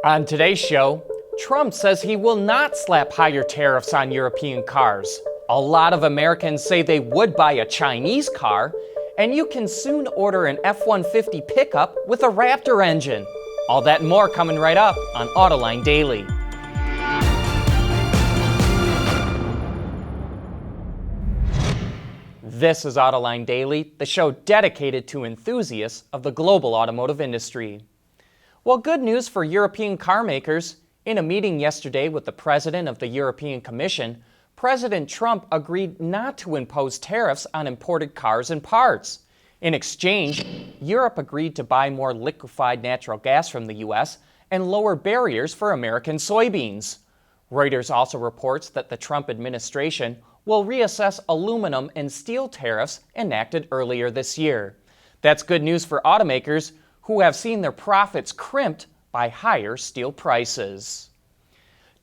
On today's show, Trump says he will not slap higher tariffs on European cars. A lot of Americans say they would buy a Chinese car, and you can soon order an F-150 pickup with a Raptor engine. All that and more coming right up on Autoline Daily. This is Autoline Daily, the show dedicated to enthusiasts of the global automotive industry. Well, good news for European car makers. In a meeting yesterday with the president of the European Commission, President Trump agreed not to impose tariffs on imported cars and parts. In exchange, Europe agreed to buy more liquefied natural gas from the U.S. and lower barriers for American soybeans. Reuters also reports that the Trump administration will reassess aluminum and steel tariffs enacted earlier this year. That's good news for automakers who have seen their profits crimped by higher steel prices.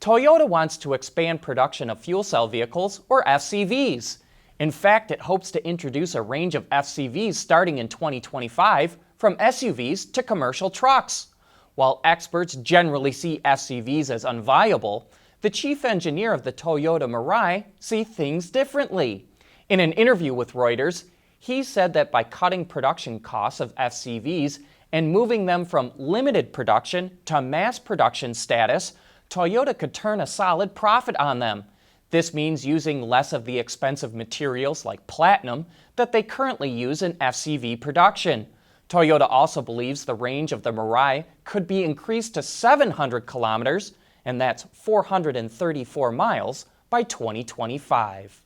Toyota wants to expand production of fuel cell vehicles, or FCVs. In fact, it hopes to introduce a range of FCVs starting in 2025, from SUVs to commercial trucks. While experts generally see FCVs as unviable, the chief engineer of the Toyota Mirai sees things differently. In an interview with Reuters, he said that by cutting production costs of FCVs and moving them from limited production to mass production status, Toyota could turn a solid profit on them. This means using less of the expensive materials like platinum that they currently use in FCV production. Toyota also believes the range of the Mirai could be increased to 700 kilometers, and that's 434 miles, by 2025.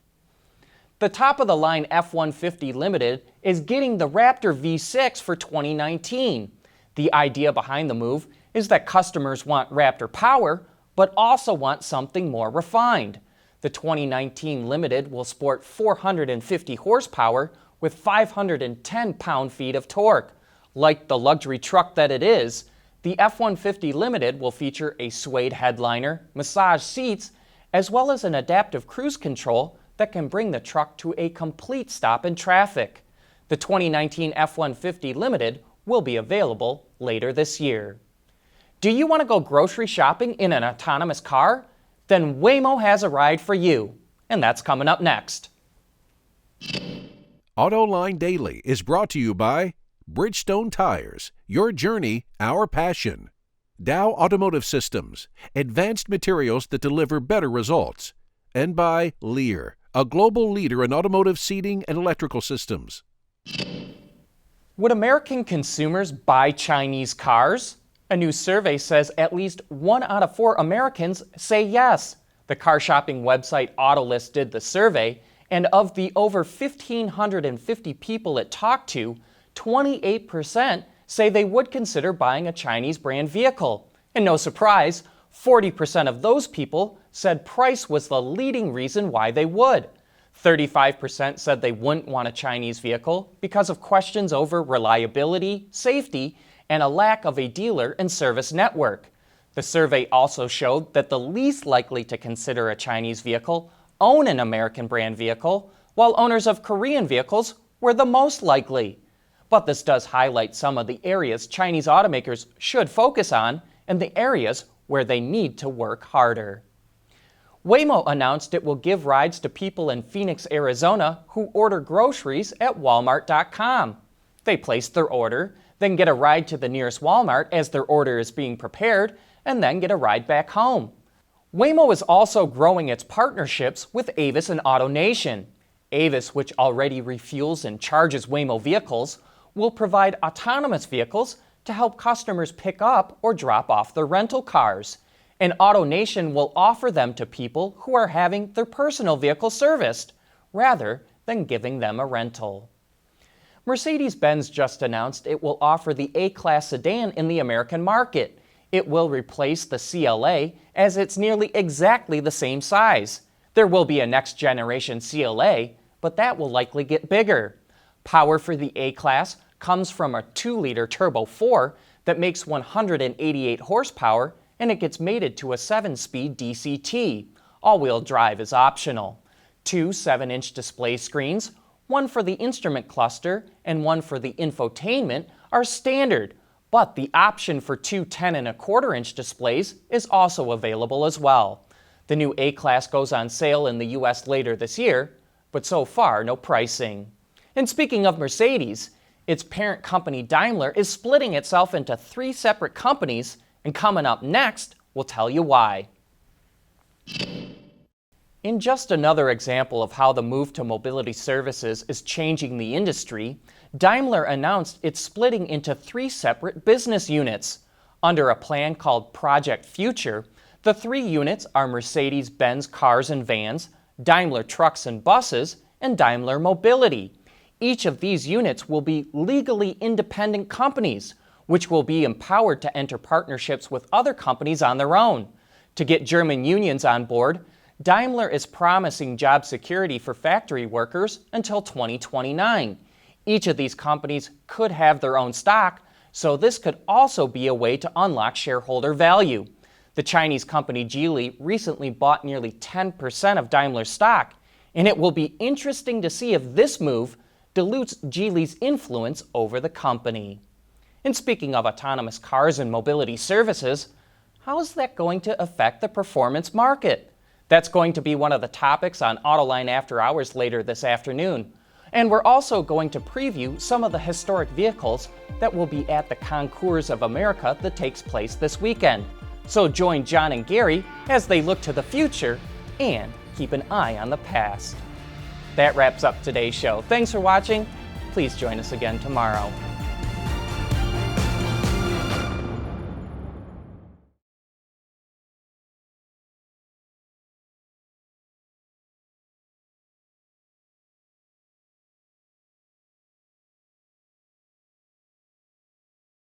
The top-of-the-line F-150 Limited is getting the Raptor V6 for 2019. The idea behind the move is that customers want Raptor power, but also want something more refined. The 2019 Limited will sport 450 horsepower with 510 pound-feet of torque. Like the luxury truck that it is, the F-150 Limited will feature a suede headliner, massage seats, as well as an adaptive cruise control that can bring the truck to a complete stop in traffic. The 2019 F-150 Limited will be available later this year. Do you want to go grocery shopping in an autonomous car? Then Waymo has a ride for you, and that's coming up next. Autoline Daily is brought to you by Bridgestone Tires, your journey, our passion. Dow Automotive Systems, advanced materials that deliver better results. And by Lear, a global leader in automotive seating and electrical systems. Would American consumers buy Chinese cars? A new survey says at least 1 out of 4 Americans say yes. The car shopping website Autolist did the survey, and of the over 1,550 people it talked to, 28% say they would consider buying a Chinese brand vehicle. And no surprise, 40% of those people said price was the leading reason why they would. 35% said they wouldn't want a Chinese vehicle because of questions over reliability, safety, and a lack of a dealer and service network. The survey also showed that the least likely to consider a Chinese vehicle own an American brand vehicle, while owners of Korean vehicles were the most likely. But this does highlight some of the areas Chinese automakers should focus on and the areas where they need to work harder. Waymo announced it will give rides to people in Phoenix, Arizona who order groceries at Walmart.com. They place their order, then get a ride to the nearest Walmart as their order is being prepared, and then get a ride back home. Waymo is also growing its partnerships with Avis and AutoNation. Avis, which already refuels and charges Waymo vehicles, will provide autonomous vehicles to help customers pick up or drop off their rental cars. And AutoNation will offer them to people who are having their personal vehicle serviced, rather than giving them a rental. Mercedes-Benz just announced it will offer the A-Class sedan in the American market. It will replace the CLA as it's nearly exactly the same size. There will be a next-generation CLA, but that will likely get bigger. Power for the A-Class comes from a 2-liter Turbo 4 that makes 188 horsepower, and it gets mated to a 7-speed DCT. All-wheel drive is optional. 2 7-inch display screens, one for the instrument cluster and one for the infotainment, are standard. But the option for two 10.25-inch displays is also available as well. The new A-Class goes on sale in the US later this year, but so far no pricing. And speaking of Mercedes, its parent company Daimler is splitting itself into 3 separate companies, and coming up next, we'll tell you why. In just another example of how the move to mobility services is changing the industry, Daimler announced it's splitting into 3 separate business units. Under a plan called Project Future, the 3 units are Mercedes-Benz Cars and Vans, Daimler Trucks and Buses, and Daimler Mobility. Each of these units will be legally independent companies, which will be empowered to enter partnerships with other companies on their own. To get German unions on board, Daimler is promising job security for factory workers until 2029. Each of these companies could have their own stock, so this could also be a way to unlock shareholder value. The Chinese company Geely recently bought nearly 10% of Daimler's stock, and it will be interesting to see if this move dilutes Geely's influence over the company. And speaking of autonomous cars and mobility services, how is that going to affect the performance market? That's going to be one of the topics on Autoline After Hours later this afternoon. And we're also going to preview some of the historic vehicles that will be at the Concours of America that takes place this weekend. So join John and Gary as they look to the future and keep an eye on the past. That wraps up today's show. Thanks for watching. Please join us again tomorrow.